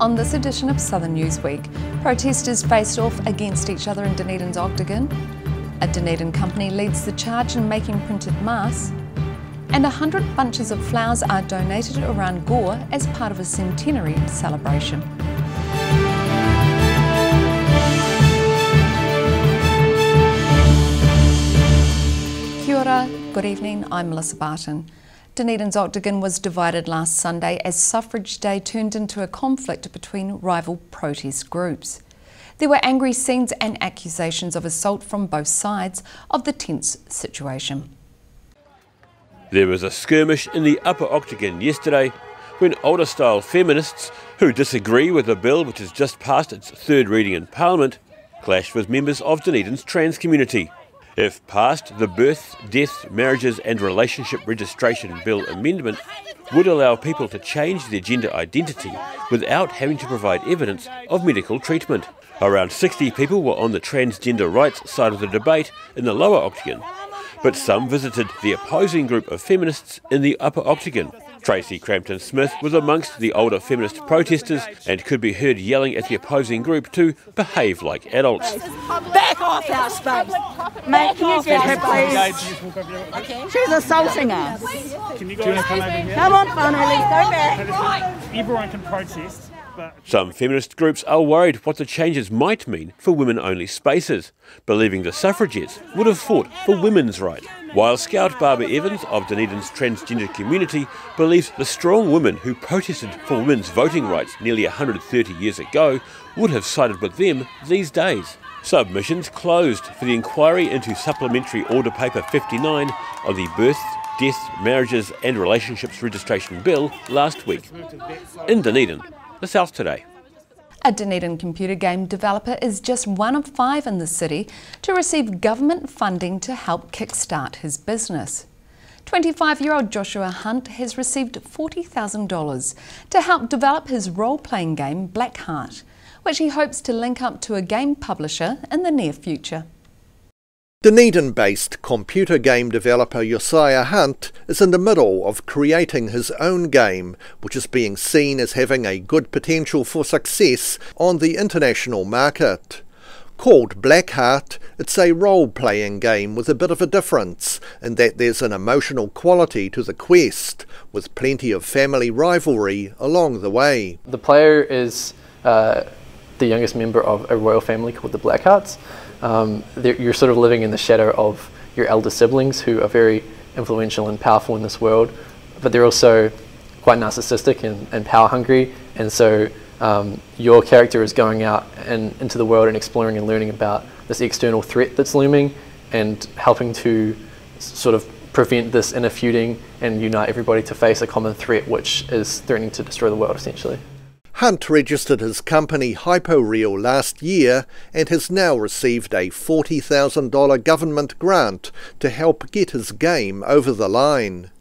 On this edition of Southern Newsweek, protesters faced off against each other in Dunedin's Octagon, a Dunedin company leads the charge in making printed masks, and 100 bunches of flowers are donated around Gore as part of a centenary celebration. Kia ora, good evening, I'm Melissa Barton. Dunedin's Octagon was divided last Sunday as Suffrage Day turned into a conflict between rival protest groups. There were angry scenes and accusations of assault from both sides of the tense situation. There was a skirmish in the upper Octagon yesterday when older-style feminists who disagree with the bill which has just passed its third reading in Parliament clashed with members of Dunedin's trans community. If passed, the Birth, Death, Marriages and Relationship Registration Bill amendment would allow people to change their gender identity without having to provide evidence of medical treatment. Around 60 people were on the transgender rights side of the debate in the lower Octagon, but some visited the opposing group of feminists in the upper Octagon. Tracy Crampton-Smith was amongst the older feminist protesters and could be heard yelling at the opposing group to behave like adults. Back off our space! Mate, can you get her please? She's assaulting us. Can you guys come over here? Come on, Bonelli, go back. Everyone can protest. Some feminist groups are worried what the changes might mean for women-only spaces, believing the suffragettes would have fought for women's rights. While Scout Barbara Evans of Dunedin's transgender community believes the strong women who protested for women's voting rights nearly 130 years ago would have sided with them these days. Submissions closed for the inquiry into Supplementary Order Paper 59 of the Birth, Death, Marriages and Relationships Registration Bill last week. In Dunedin, the South Today. A Dunedin computer game developer is just one of 5 in the city to receive government funding to help kickstart his business. 25-year-old Joshua Hunt has received $40,000 to help develop his role-playing game Blackheart, which he hopes to link up to a game publisher in the near future. Dunedin-based computer game developer Josiah Hunt is in the middle of creating his own game, which is being seen as having a good potential for success on the international market. Called Blackheart, it's a role-playing game with a bit of a difference in that there's an emotional quality to the quest, with plenty of family rivalry along the way. The player is the youngest member of a royal family called the Blackhearts. You're sort of living in the shadow of your elder siblings who are very influential and powerful in this world, but they're also quite narcissistic and power hungry, and so your character is going out and into the world and exploring and learning about this external threat that's looming and helping to sort of prevent this inner feuding and unite everybody to face a common threat which is threatening to destroy the world essentially. Hunt registered his company Hyporeal last year and has now received a $40,000 government grant to help get his game over the line.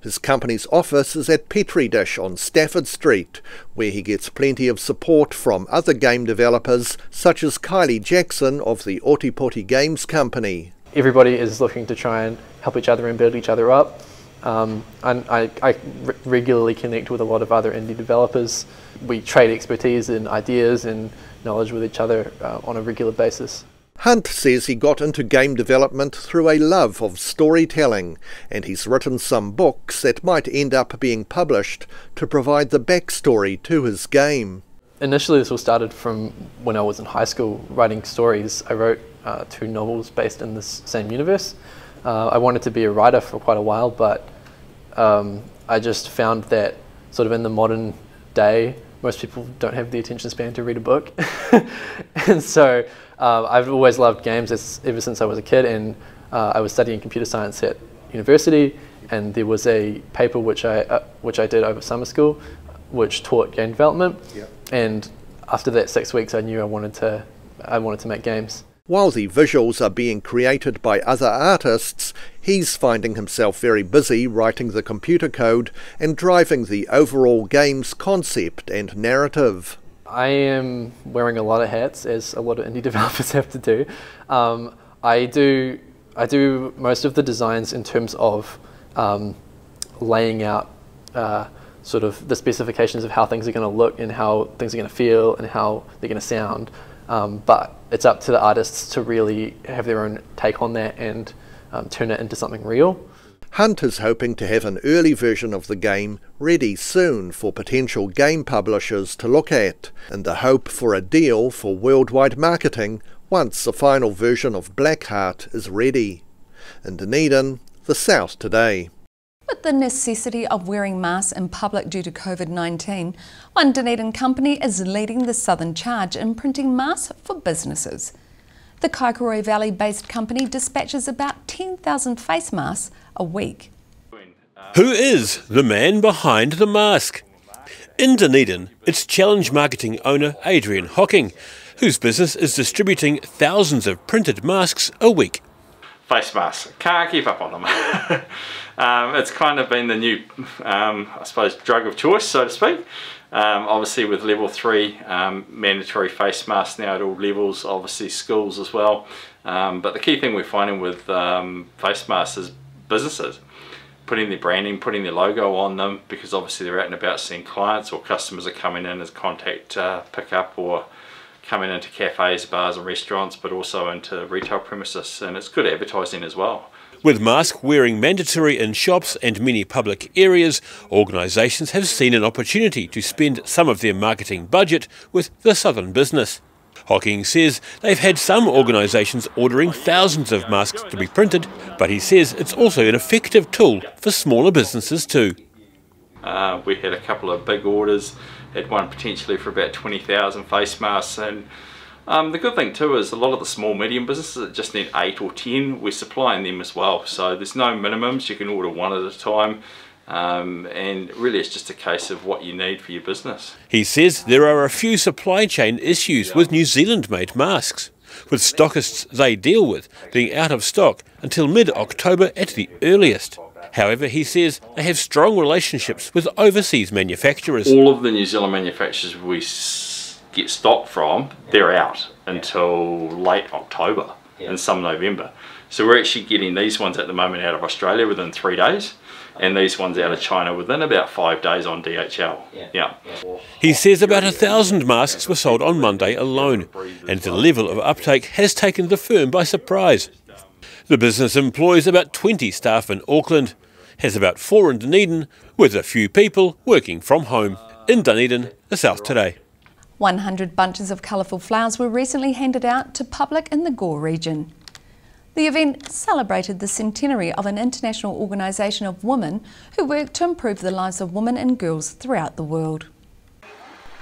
His company's office is at Petri Dish on Stafford Street, where he gets plenty of support from other game developers such as Kylie Jackson of the Otipoti Games Company. Everybody is looking to try and help each other and build each other up. And I regularly connect with a lot of other indie developers. We trade expertise and ideas and knowledge with each other on a regular basis. Hunt says he got into game development through a love of storytelling, and he's written some books that might end up being published to provide the backstory to his game. Initially this all started from when I was in high school writing stories. I wrote 2 novels based in this same universe. I wanted to be a writer for quite a while, but I just found that sort of in the modern day, most people don't have the attention span to read a book. And so I've always loved games ever since I was a kid, and I was studying computer science at university, and there was a paper which I did over summer school which taught game development. Yep. And after that 6 weeks I knew I wanted to make games. While the visuals are being created by other artists, he's finding himself very busy writing the computer code and driving the overall game's concept and narrative. I am wearing a lot of hats, as a lot of indie developers have to do. I do most of the designs in terms of laying out sort of the specifications of how things are going to look and how things are going to feel and how they're going to sound. But it's up to the artists to really have their own take on that and turn it into something real. Hunt is hoping to have an early version of the game ready soon for potential game publishers to look at, in the hope for a deal for worldwide marketing once the final version of Blackheart is ready. In Dunedin, the South Today. With the necessity of wearing masks in public due to COVID-19, one Dunedin company is leading the southern charge in printing masks for businesses. The Kaikorai Valley-based company dispatches about 10,000 face masks a week. Who is the man behind the mask? In Dunedin, it's Challenge Marketing owner Adrian Hocking, whose business is distributing thousands of printed masks a week. Face masks, can't keep up on them. It's kind of been the new, I suppose, drug of choice, so to speak. Obviously with level 3 mandatory face masks now at all levels, obviously schools as well. But the key thing we're finding with face masks is businesses putting their branding, putting their logo on them, because obviously they're out and about seeing clients, or customers are coming in as contact pickup, or coming into cafes, bars and restaurants, but also into retail premises, and it's good advertising as well. With mask wearing mandatory in shops and many public areas, organisations have seen an opportunity to spend some of their marketing budget with the southern business. Hocking says they've had some organisations ordering thousands of masks to be printed, but he says it's also an effective tool for smaller businesses too. We had a couple of big orders, had one potentially for about 20,000 face masks, and the good thing too is a lot of the small medium businesses that just need 8 or 10, we're supplying them as well, so there's no minimums, you can order one at a time, and really it's just a case of what you need for your business. He says there are a few supply chain issues with New Zealand made masks, with stockists they deal with being out of stock until mid-October at the earliest. However, he says they have strong relationships with overseas manufacturers. All of the New Zealand manufacturers we get stock from, they're out until late October and some November. So we're actually getting these ones at the moment out of Australia within 3 days, and these ones out of China within about 5 days on DHL. Yeah. He says about 1,000 masks were sold on Monday alone, and the level of uptake has taken the firm by surprise. The business employs about 20 staff in Auckland, has about 4 in Dunedin, with a few people working from home. In Dunedin, the South Today. 100 bunches of colourful flowers were recently handed out to public in the Gore region. The event celebrated the centenary of an international organisation of women who work to improve the lives of women and girls throughout the world.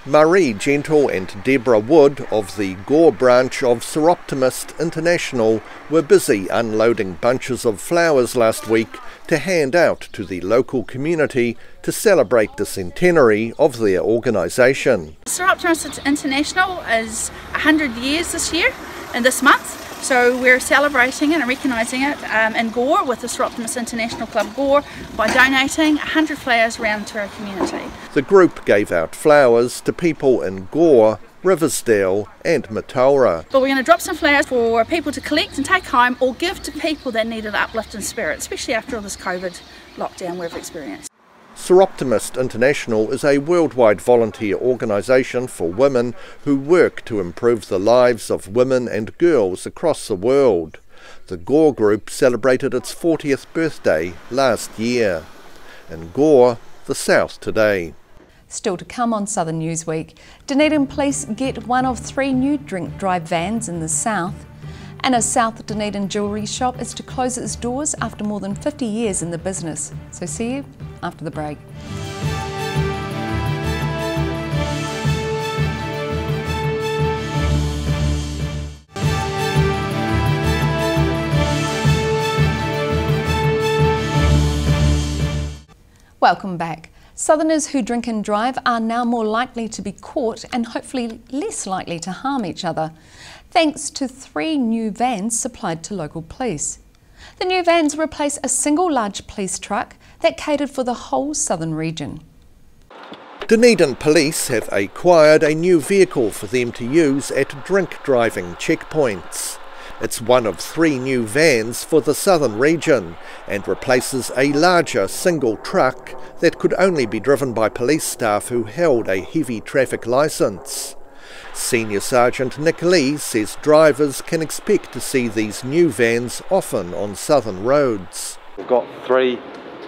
Marie Gentle and Deborah Wood of the Gore branch of Seroptimist International were busy unloading bunches of flowers last week to hand out to the local community to celebrate the centenary of their organisation. Seroptimist International is 100 years this year and this month. So we're celebrating it and recognising it in Gore with the Seroptimist International Club Gore by donating 100 flowers around to our community. The group gave out flowers to people in Gore, Riversdale and Mataura. But we're going to drop some flowers for people to collect and take home, or give to people that need an uplift in spirit, especially after all this COVID lockdown we've experienced. Seroptimist International is a worldwide volunteer organisation for women who work to improve the lives of women and girls across the world. The Gore Group celebrated its 40th birthday last year. In Gore, the South Today. Still to come on Southern Newsweek, Dunedin Police get one of 3 new drink-drive vans in the south. And a South Dunedin jewellery shop is to close its doors after more than 50 years in the business. So see you after the break. Welcome back. Southerners who drink and drive are now more likely to be caught and hopefully less likely to harm each other, thanks to 3 new vans supplied to local police. The new vans replace a single large police truck that catered for the whole southern region. Dunedin Police have acquired a new vehicle for them to use at drink driving checkpoints. It's one of 3 new vans for the southern region and replaces a larger single truck that could only be driven by police staff who held a heavy traffic licence. Senior Sergeant Nick Lee says drivers can expect to see these new vans often on southern roads. We've got 3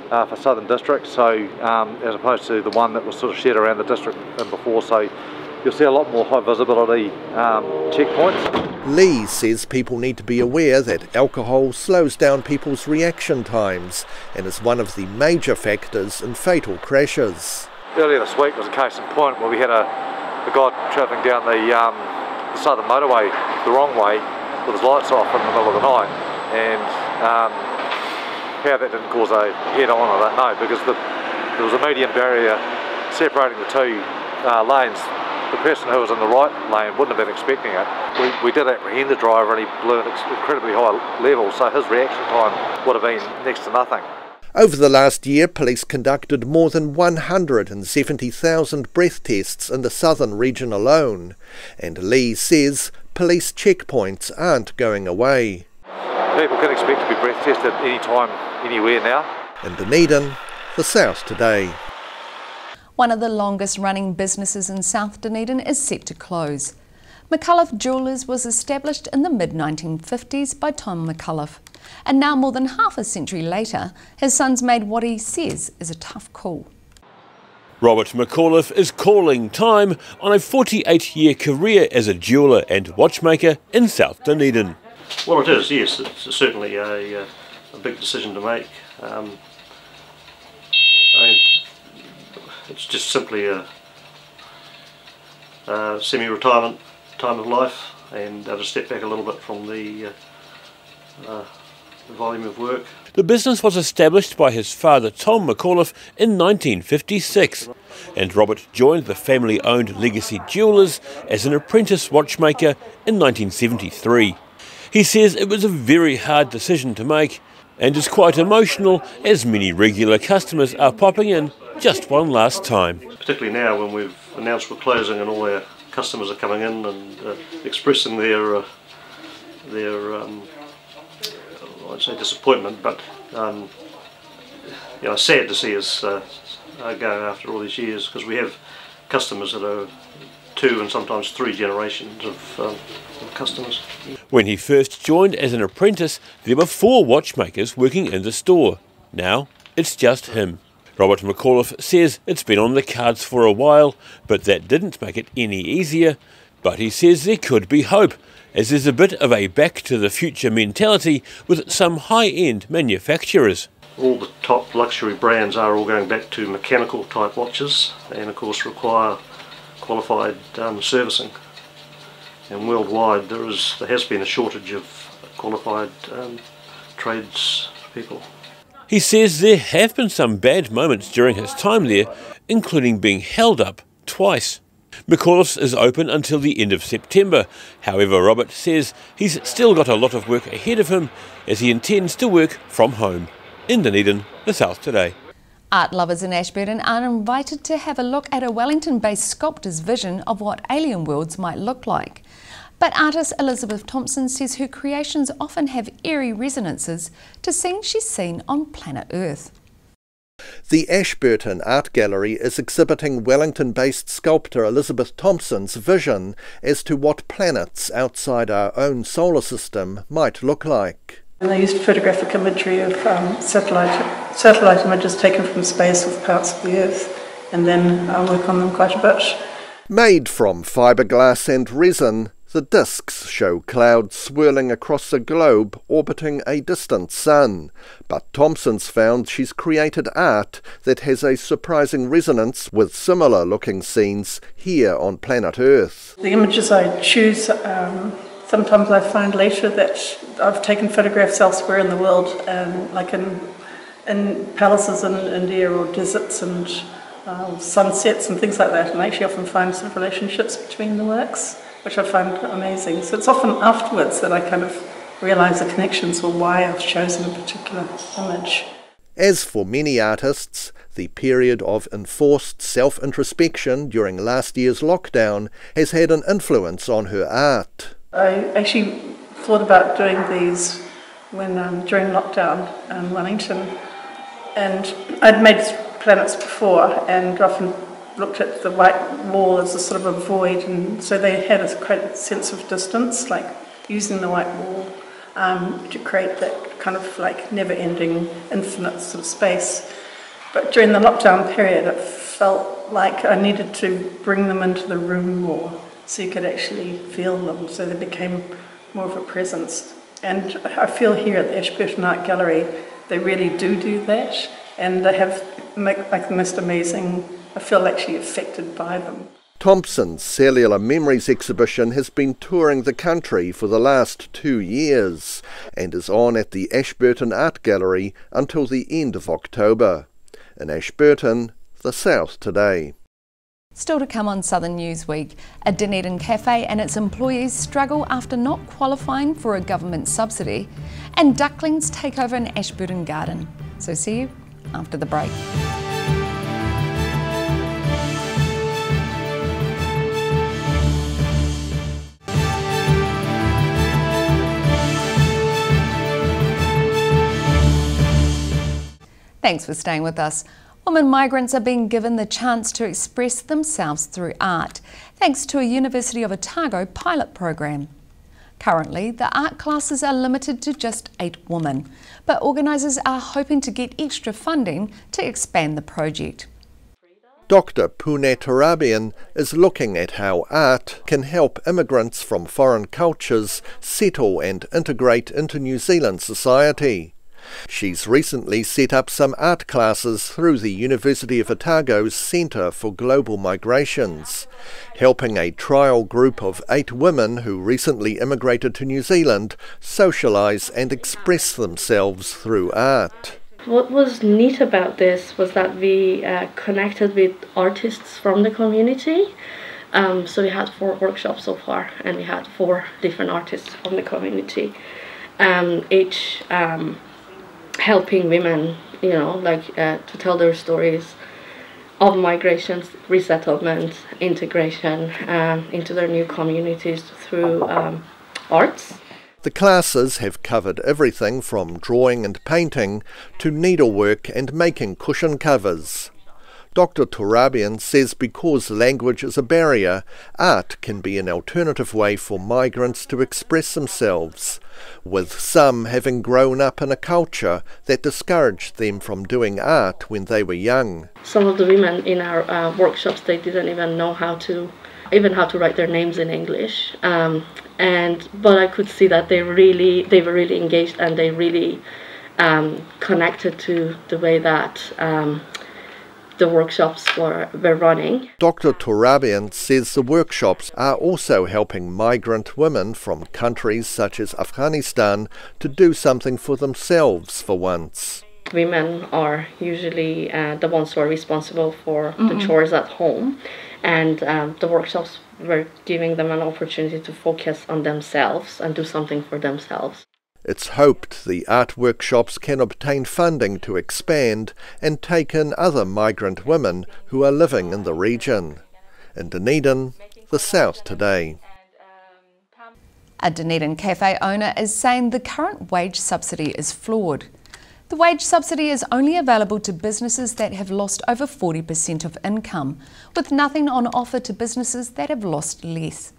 for Southern District, so as opposed to the one that was sort of shared around the district before, so you'll see a lot more high visibility checkpoints. Lee says people need to be aware that alcohol slows down people's reaction times and is one of the major factors in fatal crashes. Earlier this week was a case in point where we had a guy travelling down the southern motorway the wrong way with his lights off in the middle of the night, and how that didn't cause a head-on I don't know, because there was a median barrier separating the 2 lanes. The person who was in the right lane wouldn't have been expecting it. We did apprehend the driver and he blew an incredibly high level, so his reaction time would have been next to nothing. Over the last year, police conducted more than 170,000 breath tests in the southern region alone, and Lee says police checkpoints aren't going away. People can expect to be breath tested anytime, anywhere now. In Dunedin, the South Today. One of the longest running businesses in South Dunedin is set to close. McCullough Jewellers was established in the mid-1950s by Tom McCullough, and now more than half a century later, his son's made what he says is a tough call. Robert McAuliffe is calling time on a 48-year career as a jeweller and watchmaker in South Dunedin. Well, it is, yes. It's certainly a big decision to make. It's just simply a semi-retirement time of life, and to step back a little bit from the volume of work. The business was established by his father Tom McAuliffe in 1956, and Robert joined the family-owned Legacy Jewellers as an apprentice watchmaker in 1973. He says it was a very hard decision to make and is quite emotional as many regular customers are popping in just one last time. Particularly now when we've announced we're closing and all our customers are coming in and expressing their I'd say disappointment, but sad to see us go after all these years, because we have customers that are 2 and sometimes 3 generations of customers. When he first joined as an apprentice, there were 4 watchmakers working in the store. Now it's just him. Robert McAuliffe says it's been on the cards for a while, but that didn't make it any easier. But he says there could be hope, as there's a bit of a back-to-the-future mentality with some high-end manufacturers. All the top luxury brands are all going back to mechanical type watches, and of course require qualified servicing. And worldwide there has been a shortage of qualified tradespeople. He says there have been some bad moments during his time there, including being held up twice. McAuliffe's is open until the end of September. However, Robert says he's still got a lot of work ahead of him as he intends to work from home. In Dunedin, the South Today. Art lovers in Ashburton are invited to have a look at a Wellington-based sculptor's vision of what alien worlds might look like. But artist Elizabeth Thompson says her creations often have eerie resonances to scenes she's seen on planet Earth. The Ashburton Art Gallery is exhibiting Wellington-based sculptor Elizabeth Thompson's vision as to what planets outside our own solar system might look like. And they used photographic imagery of satellite images taken from space of parts of the Earth, and then work on them quite a bit. Made from fiberglass and resin, the discs show clouds swirling across the globe orbiting a distant sun. But Thompson's found she's created art that has a surprising resonance with similar looking scenes here on planet Earth. The images I choose, sometimes I find later that I've taken photographs elsewhere in the world, like in palaces in India or deserts and sunsets and things like that, and I actually often find sort of relationships between the works, which I find amazing. So it's often afterwards that I kind of realise the connections or why I've chosen a particular image. As for many artists, the period of enforced self-introspection during last year's lockdown has had an influence on her art. I actually thought about doing these when during lockdown in Wellington, and I'd made planets before and often looked at the white wall as a sort of a void, and so they had a great sense of distance, like using the white wall to create that kind of like never-ending, infinite sort of space. But during the lockdown period, it felt like I needed to bring them into the room more, so you could actually feel them, so they became more of a presence. And I feel here at the Ashburton Art Gallery, they really do that, and they have like the most amazing, I feel actually affected by them. Thompson's Cellular Memories exhibition has been touring the country for the last 2 years and is on at the Ashburton Art Gallery until the end of October. In Ashburton, the South today. Still to come on Southern Newsweek, a Dunedin cafe and its employees struggle after not qualifying for a government subsidy, and ducklings take over an Ashburton garden. So see you after the break. Thanks for staying with us. Women migrants are being given the chance to express themselves through art, thanks to a University of Otago pilot program. Currently, the art classes are limited to just 8 women, but organisers are hoping to get extra funding to expand the project. Dr. Pune Turabian is looking at how art can help immigrants from foreign cultures settle and integrate into New Zealand society. She's recently set up some art classes through the University of Otago's Centre for Global Migrations, helping a trial group of 8 women who recently immigrated to New Zealand socialise and express themselves through art. What was neat about this was that we connected with artists from the community. So we had 4 workshops so far, and we had 4 different artists from the community, each helping women, to tell their stories of migrations, resettlement, integration into their new communities through arts. The classes have covered everything from drawing and painting to needlework and making cushion covers. Dr. Turabian says because language is a barrier, art can be an alternative way for migrants to express themselves, with some having grown up in a culture that discouraged them from doing art when they were young. Some of the women in our workshops, they didn't even know how to write their names in English, but I could see that they were really engaged, and they really connected to the way that the workshops were running. Dr. Turabian says the workshops are also helping migrant women from countries such as Afghanistan to do something for themselves for once. Women are usually the ones who are responsible for the chores at home, and the workshops were giving them an opportunity to focus on themselves and do something for themselves. It's hoped the art workshops can obtain funding to expand and take in other migrant women who are living in the region. In Dunedin, the South today. A Dunedin cafe owner is saying the current wage subsidy is flawed. The wage subsidy is only available to businesses that have lost over 40% of income, with nothing on offer to businesses that have lost less.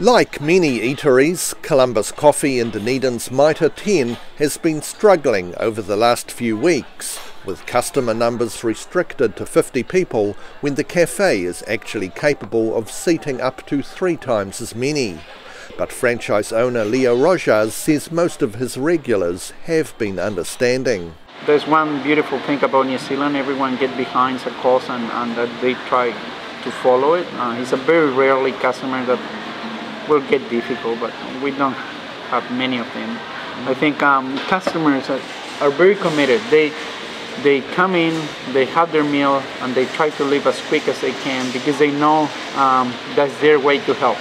Like many eateries, Columbus Coffee in Dunedin's Mitre 10 has been struggling over the last few weeks, with customer numbers restricted to 50 people when the cafe is actually capable of seating up to 3 times as many. But franchise owner Leo Rojas says most of his regulars have been understanding. There's one beautiful thing about New Zealand: everyone get behind the cause and that they try to follow it. It's a very rarely customer that will get difficult, but we don't have many of them. I think customers are very committed. They come in, they have their meal, and they try to leave as quick as they can because they know that's their way to help.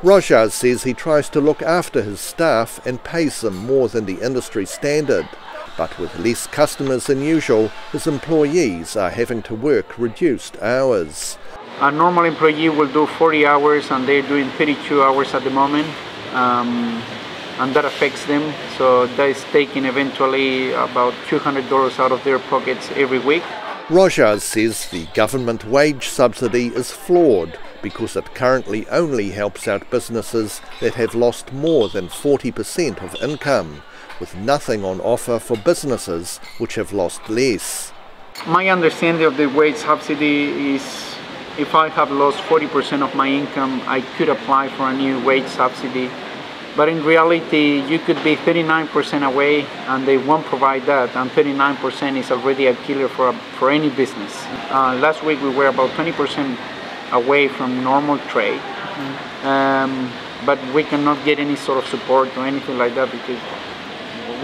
Rojas says he tries to look after his staff and pays them more than the industry standard. But with less customers than usual, his employees are having to work reduced hours. A normal employee will do 40 hours and they're doing 32 hours at the moment. and that affects them. So that is taking eventually about $200 out of their pockets every week. Rogers says the government wage subsidy is flawed because it currently only helps out businesses that have lost more than 40% of income, with nothing on offer for businesses which have lost less. My understanding of the wage subsidy is if I have lost 40% of my income, I could apply for a new wage subsidy. But in reality, you could be 39% away and they won't provide that, and 39% is already a killer for any business. Last week we were about 20% away from normal trade, but we cannot get any sort of support or anything like that because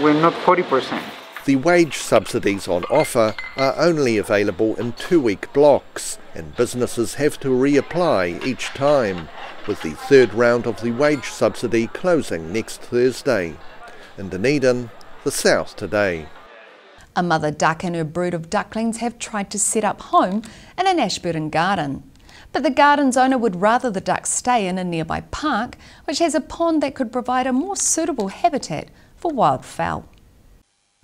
we're not 40%. The wage subsidies on offer are only available in 2-week blocks, and businesses have to reapply each time, with the third round of the wage subsidy closing next Thursday. In Dunedin, the South Today. A mother duck and her brood of ducklings have tried to set up home in an Ashburton garden. But the garden's owner would rather the ducks stay in a nearby park, which has a pond that could provide a more suitable habitat for wildfowl.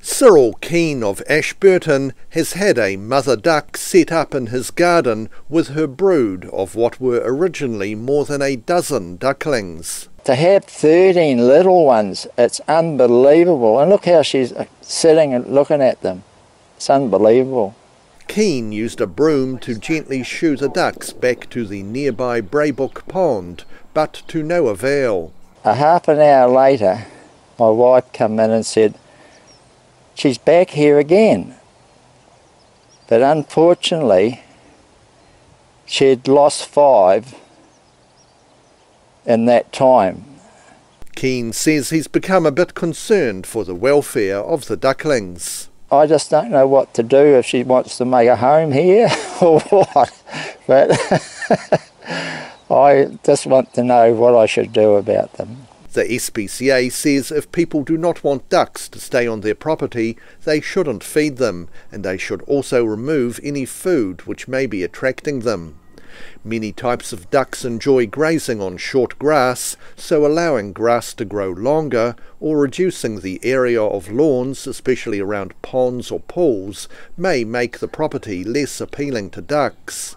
Cyril Keane of Ashburton has had a mother duck set up in his garden with her brood of what were originally more than a dozen ducklings. To have 13 little ones, it's unbelievable. And look how she's sitting and looking at them. It's unbelievable. Keane used a broom to gently shoo the ducks back to the nearby Braybrook pond, but to no avail. A half an hour later, my wife came in and said, "She's back here again." But unfortunately, she'd lost 5 in that time. Keane says he's become a bit concerned for the welfare of the ducklings. I just don't know what to do, if she wants to make a home here or what. But I just want to know what I should do about them. The SPCA says if people do not want ducks to stay on their property, they shouldn't feed them, and they should also remove any food which may be attracting them. Many types of ducks enjoy grazing on short grass, so allowing grass to grow longer or reducing the area of lawns, especially around ponds or pools, may make the property less appealing to ducks.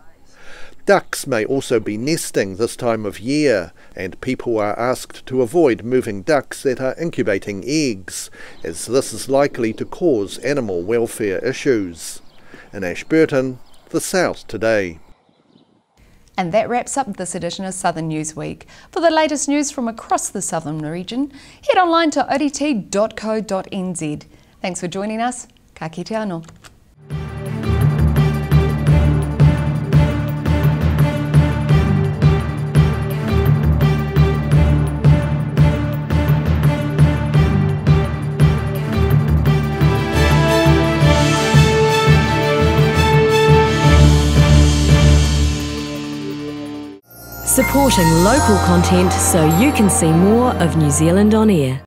Ducks may also be nesting this time of year, and people are asked to avoid moving ducks that are incubating eggs, as this is likely to cause animal welfare issues. In Ashburton, the South Today. And that wraps up this edition of Southern Newsweek. For the latest news from across the southern region, head online to odt.co.nz. Thanks for joining us. Ka kite anō. Supporting local content so you can see more of New Zealand on air.